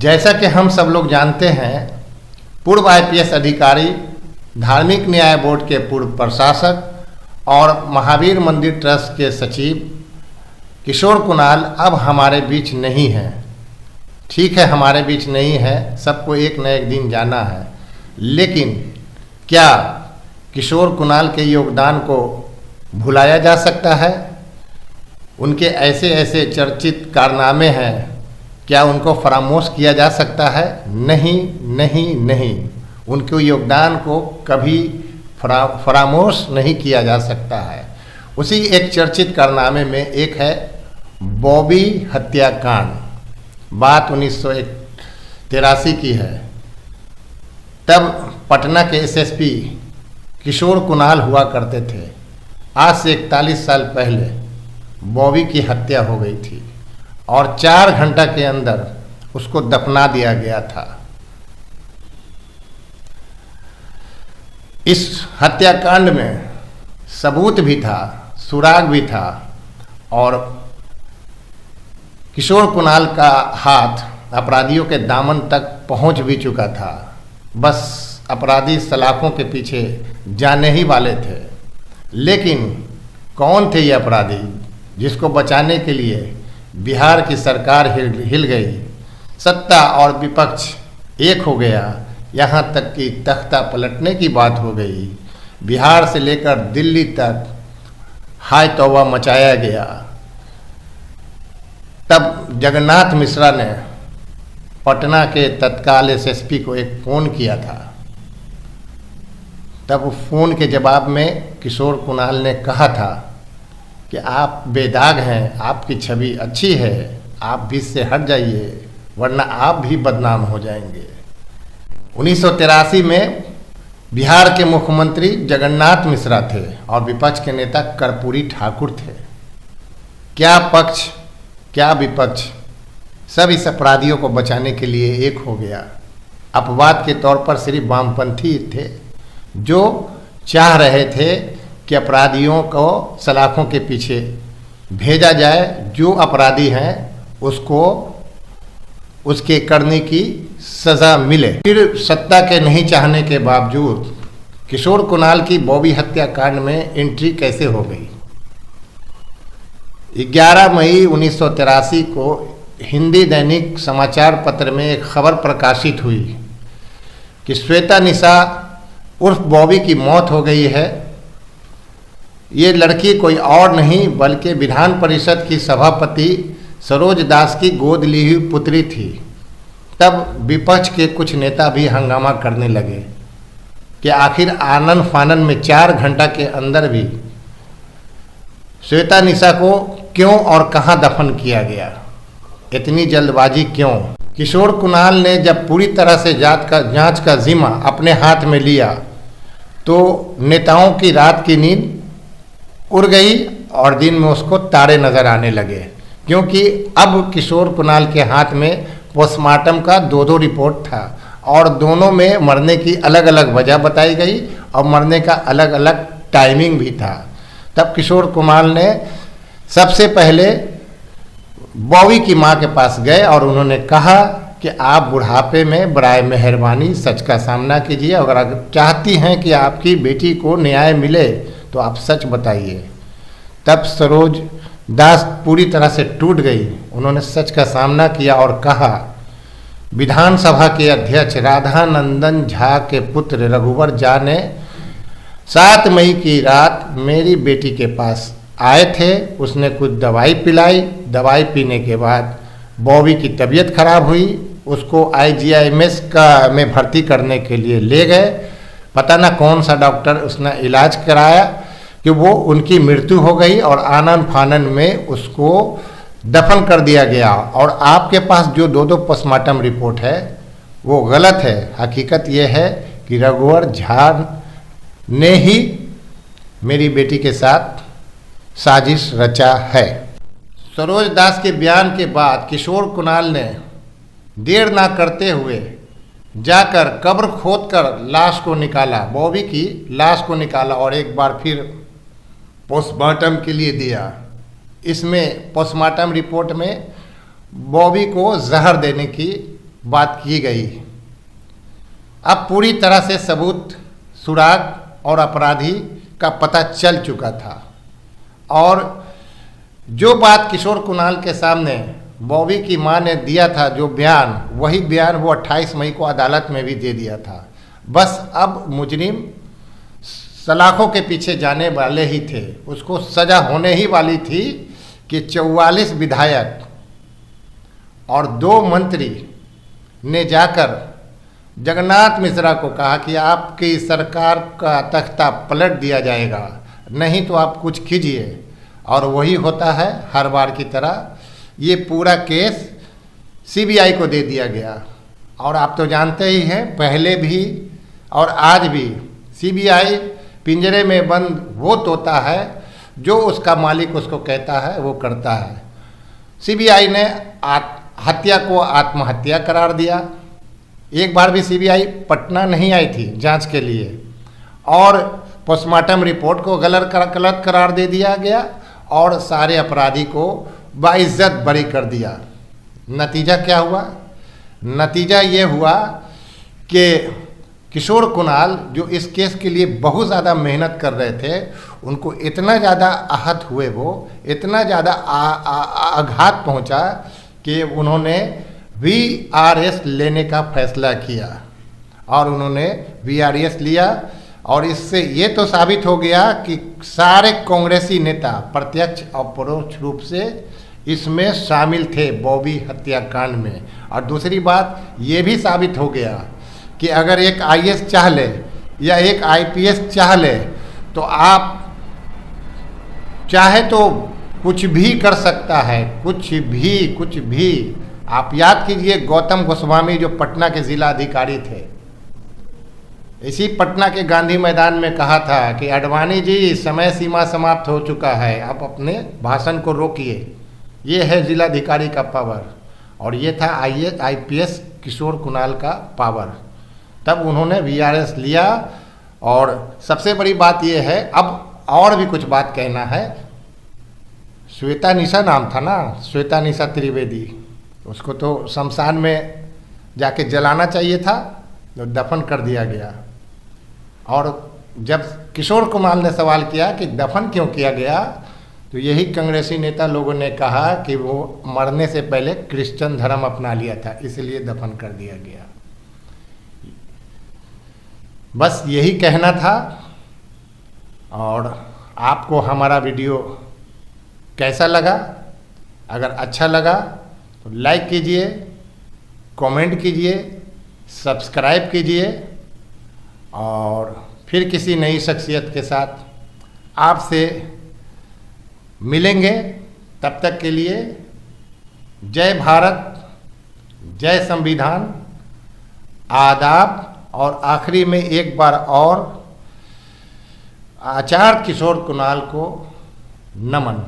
जैसा कि हम सब लोग जानते हैं, पूर्व आईपीएस अधिकारी, धार्मिक न्याय बोर्ड के पूर्व प्रशासक और महावीर मंदिर ट्रस्ट के सचिव किशोर कुणाल अब हमारे बीच नहीं हैं। ठीक है, हमारे बीच नहीं है, सबको एक न एक दिन जाना है, लेकिन क्या किशोर कुणाल के योगदान को भुलाया जा सकता है? उनके ऐसे ऐसे चर्चित कारनामे हैं, क्या उनको फरामोश किया जा सकता है? नहीं नहीं नहीं, उनके योगदान को कभी फरामोश नहीं किया जा सकता है। उसी एक चर्चित कारनामे में एक है बॉबी हत्याकांड। बात 1983 की है। तब पटना के एसएसपी किशोर कुणाल हुआ करते थे। आज से 41 साल पहले बॉबी की हत्या हो गई थी और 4 घंटा के अंदर उसको दफना दिया गया था। इस हत्याकांड में सबूत भी था, सुराग भी था और किशोर कुणाल का हाथ अपराधियों के दामन तक पहुंच भी चुका था। बस अपराधी सलाखों के पीछे जाने ही वाले थे। लेकिन कौन थे ये अपराधी जिसको बचाने के लिए बिहार की सरकार हिल गई, सत्ता और विपक्ष एक हो गया, यहाँ तक कि तख्ता पलटने की बात हो गई। बिहार से लेकर दिल्ली तक हाय तौबा मचाया गया। तब जगन्नाथ मिश्रा ने पटना के तत्काल एसएसपी को एक फ़ोन किया था। तब फ़ोन के जवाब में किशोर कुणाल ने कहा था कि आप बेदाग हैं, आपकी छवि अच्छी है, आप बीच से हट जाइए वरना आप भी बदनाम हो जाएंगे। 1983 में बिहार के मुख्यमंत्री जगन्नाथ मिश्रा थे और विपक्ष के नेता कर्पूरी ठाकुर थे। क्या पक्ष क्या विपक्ष, सब इस अपराधियों को बचाने के लिए एक हो गया। अपवाद के तौर पर सिर्फ वामपंथी थे जो चाह रहे थे कि अपराधियों को सलाखों के पीछे भेजा जाए, जो अपराधी हैं उसको उसके करने की सज़ा मिले। फिर सत्ता के नहीं चाहने के बावजूद किशोर कुणाल की बॉबी हत्याकांड में एंट्री कैसे हो गई? 11 मई 1983 को हिंदी दैनिक समाचार पत्र में एक खबर प्रकाशित हुई कि श्वेता निशा उर्फ बॉबी की मौत हो गई है। ये लड़की कोई और नहीं बल्कि विधान परिषद की सभापति सरोज दास की गोद ली हुई पुत्री थी। तब विपक्ष के कुछ नेता भी हंगामा करने लगे कि आखिर आनन फानन में 4 घंटा के अंदर भी श्वेता निशा को क्यों और कहां दफन किया गया, इतनी जल्दबाजी क्यों? किशोर कुणाल ने जब पूरी तरह से जांच का जिम्मा अपने हाथ में लिया तो नेताओं की रात की नींद उड़ गई और दिन में उसको तारे नजर आने लगे, क्योंकि अब किशोर कुणाल के हाथ में पोस्टमार्टम का 2 रिपोर्ट था और दोनों में मरने की अलग अलग वजह बताई गई और मरने का अलग अलग टाइमिंग भी था। तब किशोर कुणाल ने सबसे पहले बॉबी की मां के पास गए और उन्होंने कहा कि आप बुढ़ापे में बराए मेहरबानी सच का सामना कीजिए, अगर चाहती हैं कि आपकी बेटी को न्याय मिले तो आप सच बताइए। तब सरोज दास पूरी तरह से टूट गई। उन्होंने सच का सामना किया और कहा, विधानसभा के अध्यक्ष राधानंदन झा के पुत्र रघुवर झा ने 7 मई की रात मेरी बेटी के पास आए थे। उसने कुछ दवाई पिलाई। दवाई पीने के बाद बॉबी की तबीयत खराब हुई। उसको IGIMS में भर्ती करने के लिए ले गए। पता ना कौन सा डॉक्टर उसने इलाज कराया कि वो उनकी मृत्यु हो गई और आनन फानन में उसको दफन कर दिया गया। और आपके पास जो 2 पोस्टमार्टम रिपोर्ट है वो गलत है। हकीकत ये है कि रघुवर झा ने ही मेरी बेटी के साथ साजिश रचा है। सरोज दास के बयान के बाद किशोर कुणाल ने देर ना करते हुए जाकर कब्र खोदकर लाश को निकाला, बॉबी की लाश को निकाला और एक बार फिर पोस्टमार्टम के लिए दिया। इसमें पोस्टमार्टम रिपोर्ट में बॉबी को जहर देने की बात की गई। अब पूरी तरह से सबूत, सुराग और अपराधी का पता चल चुका था और जो बात किशोर कुणाल के सामने बॉबी की मां ने दिया था, जो बयान, वही बयान वो 28 मई को अदालत में भी दे दिया था। बस अब मुजरिम सलाखों के पीछे जाने वाले ही थे, उसको सजा होने ही वाली थी कि 44 विधायक और 2 मंत्री ने जाकर जगन्नाथ मिश्रा को कहा कि आपकी सरकार का तख्ता पलट दिया जाएगा, नहीं तो आप कुछ कीजिए। और वही होता है हर बार की तरह। ये पूरा केस सीबीआई को दे दिया गया और आप तो जानते ही हैं, पहले भी और आज भी सीबीआई पिंजरे में बंद वो तोता है जो उसका मालिक उसको कहता है वो करता है। सीबीआई ने हत्या को आत्महत्या करार दिया। एक बार भी सीबीआई पटना नहीं आई थी जांच के लिए और पोस्टमार्टम रिपोर्ट को गलत करार दे दिया गया और सारे अपराधी को बाइज्जत बरी कर दिया। नतीजा क्या हुआ? नतीजा ये हुआ कि किशोर कुणाल जो इस केस के लिए बहुत ज़्यादा मेहनत कर रहे थे, उनको इतना ज़्यादा आहत हुए, वो इतना ज़्यादा आघात पहुंचा कि उन्होंने वीआरएस लेने का फैसला किया और उन्होंने वीआरएस लिया। और इससे ये तो साबित हो गया कि सारे कांग्रेसी नेता प्रत्यक्ष और परोक्ष रूप से इसमें शामिल थे बॉबी हत्याकांड में। और दूसरी बात ये भी साबित हो गया कि अगर एक आईएएस चाह ले या एक आईपीएस चाह ले तो आप चाहे तो कुछ भी कर सकता है, कुछ भी। आप याद कीजिए गौतम गोस्वामी जो पटना के जिला अधिकारी थे, इसी पटना के गांधी मैदान में कहा था कि अडवाणी जी समय सीमा समाप्त हो चुका है, आप अपने भाषण को रोकिए। ये है जिलाधिकारी का पावर और ये था आईएएस आईपीएस किशोर कुणाल का पावर। तब उन्होंने वीआरएस लिया। और सबसे बड़ी बात ये है, अब और भी कुछ बात कहना है। श्वेता निशा नाम था ना, श्वेता निशा त्रिवेदी, उसको तो शमशान में जाके जलाना चाहिए था, तो दफन कर दिया गया। और जब किशोर कुणाल ने सवाल किया कि दफन क्यों किया गया, तो यही कांग्रेसी नेता लोगों ने कहा कि वो मरने से पहले क्रिश्चियन धर्म अपना लिया था, इसलिए दफन कर दिया गया। बस यही कहना था। और आपको हमारा वीडियो कैसा लगा? अगर अच्छा लगा तो लाइक कीजिए, कमेंट कीजिए, सब्सक्राइब कीजिए और फिर किसी नई शख्सियत के साथ आपसे मिलेंगे। तब तक के लिए जय भारत, जय संविधान, आदाब। और आखिरी में एक बार और आचार्य किशोर कुणाल को नमन।